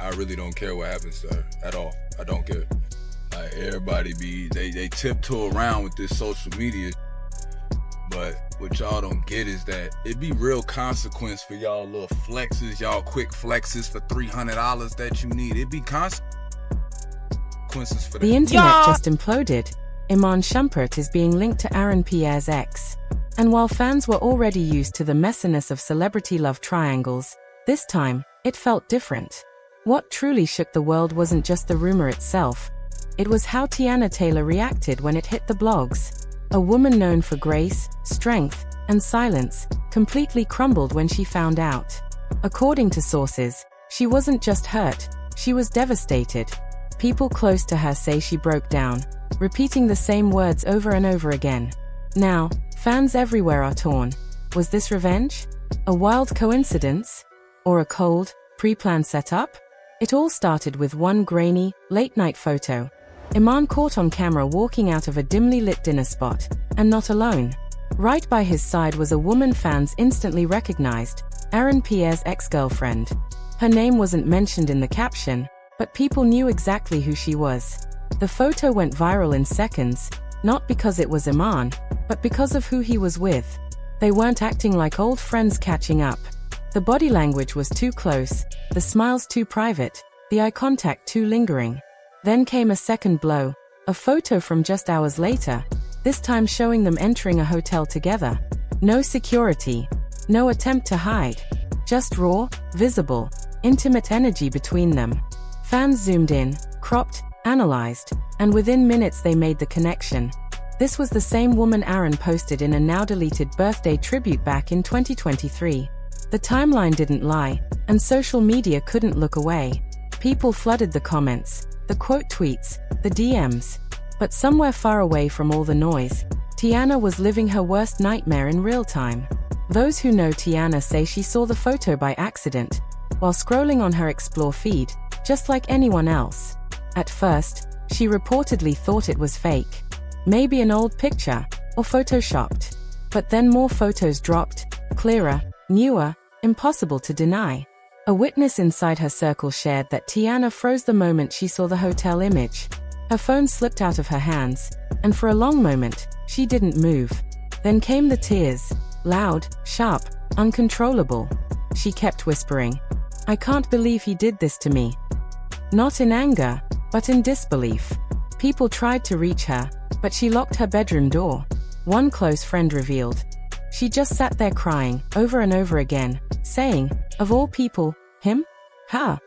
I really don't care what happens to her at all. I don't care. Like, everybody they tiptoe around with this social media, but what y'all don't get is that it be real consequence for y'all little flexes, y'all quick flexes for $300 that you need. It be consequences for that. The internet just imploded. Iman Shumpert is being linked to Aaron Pierre's ex. And while fans were already used to the messiness of celebrity love triangles, this time, it felt different. What truly shook the world wasn't just the rumor itself. It was how Teyana Taylor reacted when it hit the blogs. A woman known for grace, strength, and silence, completely crumbled when she found out. According to sources, she wasn't just hurt, she was devastated. People close to her say she broke down, repeating the same words over and over again. Now, fans everywhere are torn. Was this revenge? A wild coincidence? Or a cold, pre-planned setup? It all started with one grainy, late-night photo. Iman caught on camera walking out of a dimly lit dinner spot, and not alone. Right by his side was a woman fans instantly recognized, Aaron Pierre's ex-girlfriend. Her name wasn't mentioned in the caption, but people knew exactly who she was. The photo went viral in seconds, not because it was Iman, but because of who he was with. They weren't acting like old friends catching up. The body language was too close, the smiles too private, the eye contact too lingering. Then came a second blow, a photo from just hours later, this time showing them entering a hotel together. No security, no attempt to hide, just raw, visible, intimate energy between them. Fans zoomed in, cropped, analyzed, and within minutes they made the connection. This was the same woman Aaron posted in a now-deleted birthday tribute back in 2023. The timeline didn't lie, and social media couldn't look away. People flooded the comments, the quote tweets, the DMs. But somewhere far away from all the noise, Teyana was living her worst nightmare in real time. Those who know Teyana say she saw the photo by accident, while scrolling on her Explore feed, just like anyone else. At first, she reportedly thought it was fake. Maybe an old picture, or photoshopped. But then more photos dropped, clearer, newer, impossible to deny. A witness inside her circle shared that Teyana froze the moment she saw the hotel image. Her phone slipped out of her hands, and for a long moment, she didn't move. Then came the tears, loud, sharp, uncontrollable. She kept whispering, "I can't believe he did this to me." Not in anger, but in disbelief. People tried to reach her, but she locked her bedroom door. One close friend revealed. She just sat there crying, over and over again, saying, of all people, him? Her?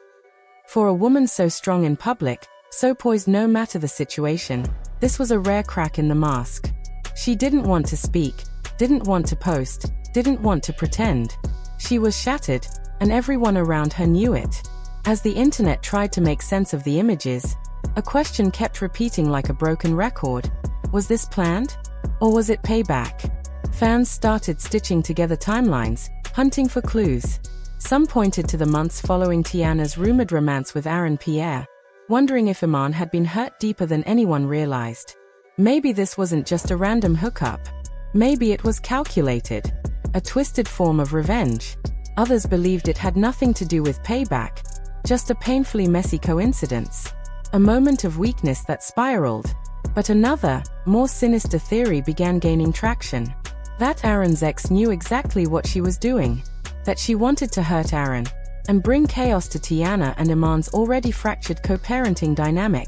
For a woman so strong in public, so poised no matter the situation, this was a rare crack in the mask. She didn't want to speak, didn't want to post, didn't want to pretend. She was shattered, and everyone around her knew it. As the internet tried to make sense of the images, a question kept repeating like a broken record. Was this planned? Or was it payback? Fans started stitching together timelines, hunting for clues. Some pointed to the months following Teyana's rumored romance with Aaron Pierre, wondering if Iman had been hurt deeper than anyone realized. Maybe this wasn't just a random hookup. Maybe it was calculated, a twisted form of revenge. Others believed it had nothing to do with payback, just a painfully messy coincidence. A moment of weakness that spiraled. But another, more sinister theory began gaining traction. That Aaron's ex knew exactly what she was doing. That she wanted to hurt Aaron, and bring chaos to Teyana and Iman's already fractured co-parenting dynamic.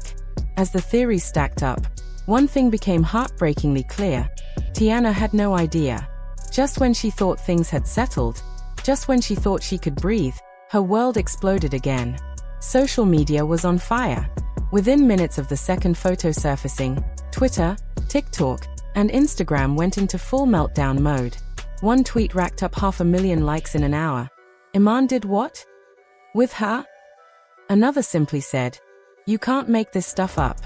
As the theories stacked up, one thing became heartbreakingly clear. Teyana had no idea. Just when she thought things had settled, just when she thought she could breathe, her world exploded again. Social media was on fire. Within minutes of the second photo surfacing, Twitter, TikTok, and Instagram went into full meltdown mode. One tweet racked up 500,000 likes in an hour. Iman did what? With her? Another simply said, "You can't make this stuff up."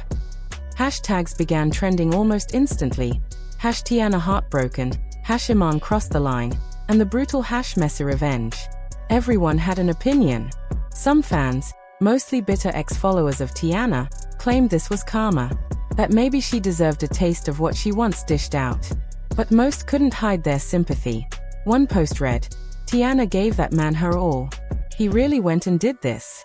Hashtags began trending almost instantly. #Teyana heartbroken, #Iman crossed the line, and the brutal #Messi revenge. Everyone had an opinion. Some fans, mostly bitter ex-followers of Teyana, claimed this was karma, that maybe she deserved a taste of what she once dished out. But most couldn't hide their sympathy. One post read, "Teyana gave that man her all. He really went and did this."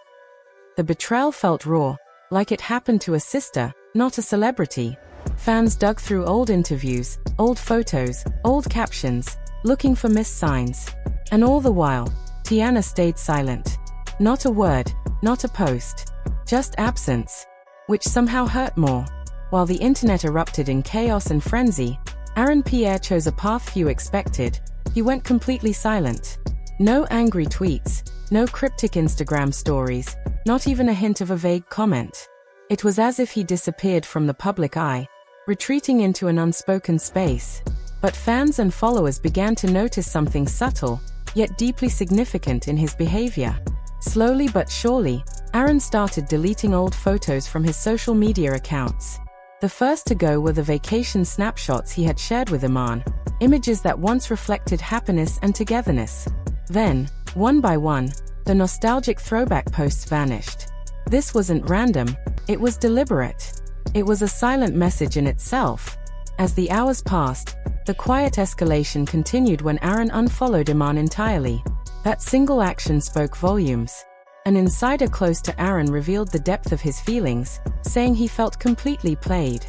The betrayal felt raw, like it happened to a sister, not a celebrity. Fans dug through old interviews, old photos, old captions, looking for missed signs. And all the while, Teyana stayed silent. Not a word, not a post. Just absence. Which somehow hurt more. While the internet erupted in chaos and frenzy, Aaron Pierre chose a path few expected. He went completely silent. No angry tweets, no cryptic Instagram stories, not even a hint of a vague comment. It was as if he disappeared from the public eye, retreating into an unspoken space. But fans and followers began to notice something subtle, yet deeply significant in his behavior. Slowly but surely, Aaron started deleting old photos from his social media accounts. The first to go were the vacation snapshots he had shared with Iman, images that once reflected happiness and togetherness. Then, one by one, the nostalgic throwback posts vanished. This wasn't random, it was deliberate. It was a silent message in itself. As the hours passed, the quiet escalation continued when Aaron unfollowed Iman entirely. That single action spoke volumes. An insider close to Aaron revealed the depth of his feelings, saying he felt completely played.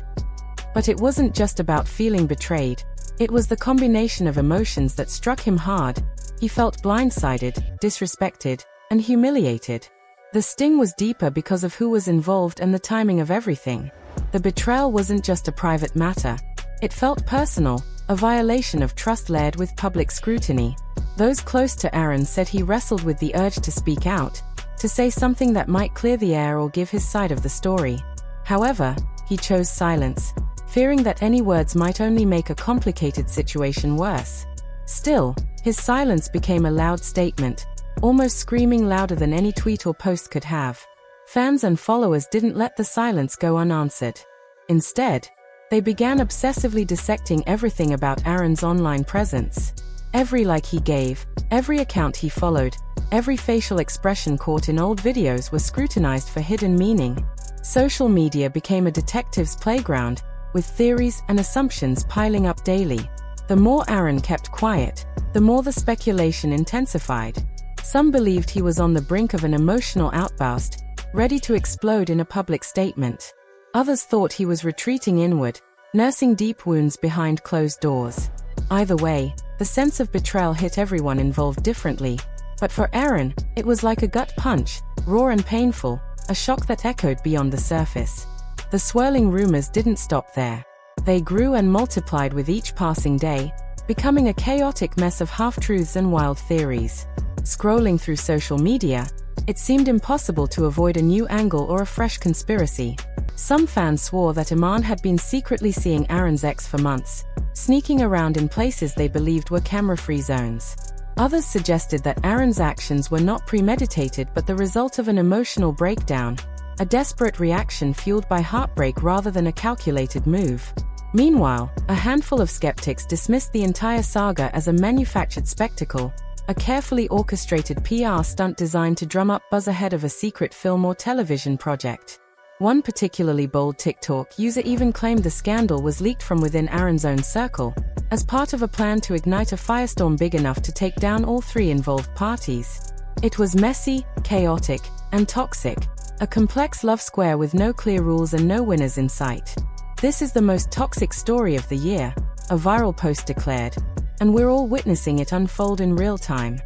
But it wasn't just about feeling betrayed. It was the combination of emotions that struck him hard. He felt blindsided, disrespected, and humiliated. The sting was deeper because of who was involved and the timing of everything. The betrayal wasn't just a private matter. It felt personal, a violation of trust layered with public scrutiny. Those close to Aaron said he wrestled with the urge to speak out, to say something that might clear the air or give his side of the story. However, he chose silence, fearing that any words might only make a complicated situation worse. Still, his silence became a loud statement, almost screaming louder than any tweet or post could have. Fans and followers didn't let the silence go unanswered. Instead, they began obsessively dissecting everything about Aaron's online presence. Every like he gave, every account he followed, every facial expression caught in old videos was scrutinized for hidden meaning. Social media became a detective's playground, with theories and assumptions piling up daily. The more Aaron kept quiet, the more the speculation intensified. Some believed he was on the brink of an emotional outburst, ready to explode in a public statement. Others thought he was retreating inward, nursing deep wounds behind closed doors. Either way, the sense of betrayal hit everyone involved differently. But for Aaron, it was like a gut punch, raw and painful, a shock that echoed beyond the surface. The swirling rumors didn't stop there. They grew and multiplied with each passing day, becoming a chaotic mess of half-truths and wild theories. Scrolling through social media, it seemed impossible to avoid a new angle or a fresh conspiracy. Some fans swore that Iman had been secretly seeing Aaron's ex for months, sneaking around in places they believed were camera-free zones. Others suggested that Aaron's actions were not premeditated but the result of an emotional breakdown, a desperate reaction fueled by heartbreak rather than a calculated move. Meanwhile, a handful of skeptics dismissed the entire saga as a manufactured spectacle, a carefully orchestrated PR stunt designed to drum up buzz ahead of a secret film or television project. One particularly bold TikTok user even claimed the scandal was leaked from within Aaron's own circle, as part of a plan to ignite a firestorm big enough to take down all three involved parties. It was messy, chaotic, and toxic, a complex love square with no clear rules and no winners in sight. This is the most toxic story of the year, a viral post declared, and we're all witnessing it unfold in real time.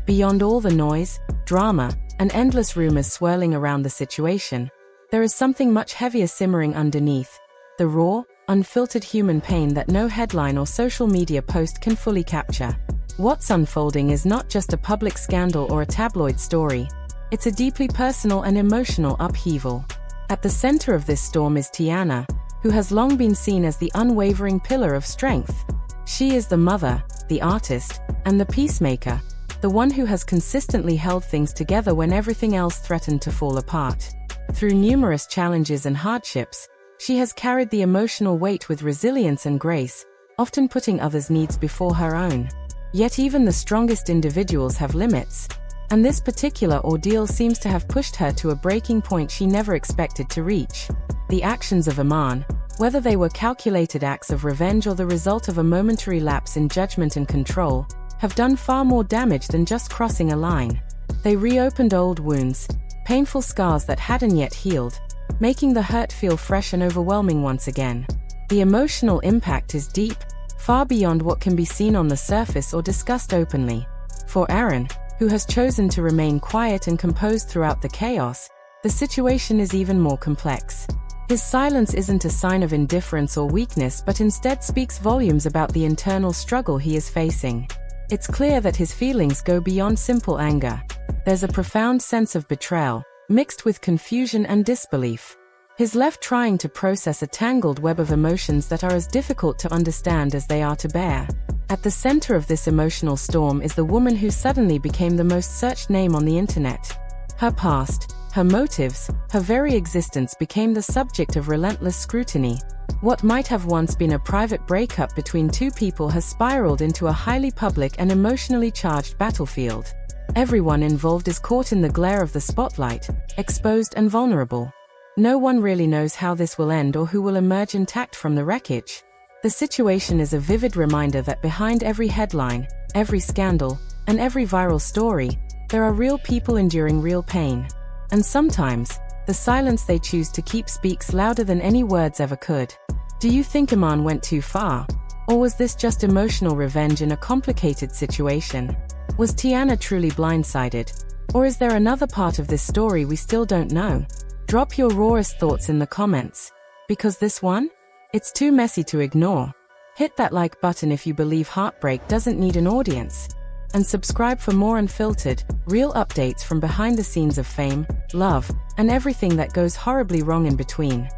Beyond all the noise, drama, and endless rumors swirling around the situation, there is something much heavier simmering underneath, the raw, unfiltered human pain that no headline or social media post can fully capture. What's unfolding is not just a public scandal or a tabloid story, it's a deeply personal and emotional upheaval. At the center of this storm is Teyana, who has long been seen as the unwavering pillar of strength. She is the mother, the artist, and the peacemaker, the one who has consistently held things together when everything else threatened to fall apart. Through numerous challenges and hardships, she has carried the emotional weight with resilience and grace, often putting others' needs before her own. Yet even the strongest individuals have limits, and this particular ordeal seems to have pushed her to a breaking point she never expected to reach. The actions of Iman, whether they were calculated acts of revenge or the result of a momentary lapse in judgment and control, have done far more damage than just crossing a line. They reopened old wounds, painful scars that hadn't yet healed, making the hurt feel fresh and overwhelming once again. The emotional impact is deep, far beyond what can be seen on the surface or discussed openly. For Aaron, who has chosen to remain quiet and composed throughout the chaos, the situation is even more complex. His silence isn't a sign of indifference or weakness, but instead speaks volumes about the internal struggle he is facing. It's clear that his feelings go beyond simple anger. There's a profound sense of betrayal, mixed with confusion and disbelief. He's left trying to process a tangled web of emotions that are as difficult to understand as they are to bear. At the center of this emotional storm is the woman who suddenly became the most searched name on the internet. Her past, her motives, her very existence became the subject of relentless scrutiny. What might have once been a private breakup between two people has spiraled into a highly public and emotionally charged battlefield. Everyone involved is caught in the glare of the spotlight, exposed and vulnerable. No one really knows how this will end or who will emerge intact from the wreckage. The situation is a vivid reminder that behind every headline, every scandal, and every viral story, there are real people enduring real pain. And sometimes, the silence they choose to keep speaks louder than any words ever could. Do you think Iman went too far? Or was this just emotional revenge in a complicated situation? Was Teyana truly blindsided? Or is there another part of this story we still don't know? Drop your rawest thoughts in the comments. Because this one? It's too messy to ignore. Hit that like button if you believe heartbreak doesn't need an audience. And subscribe for more unfiltered, real updates from behind the scenes of fame, love, and everything that goes horribly wrong in between.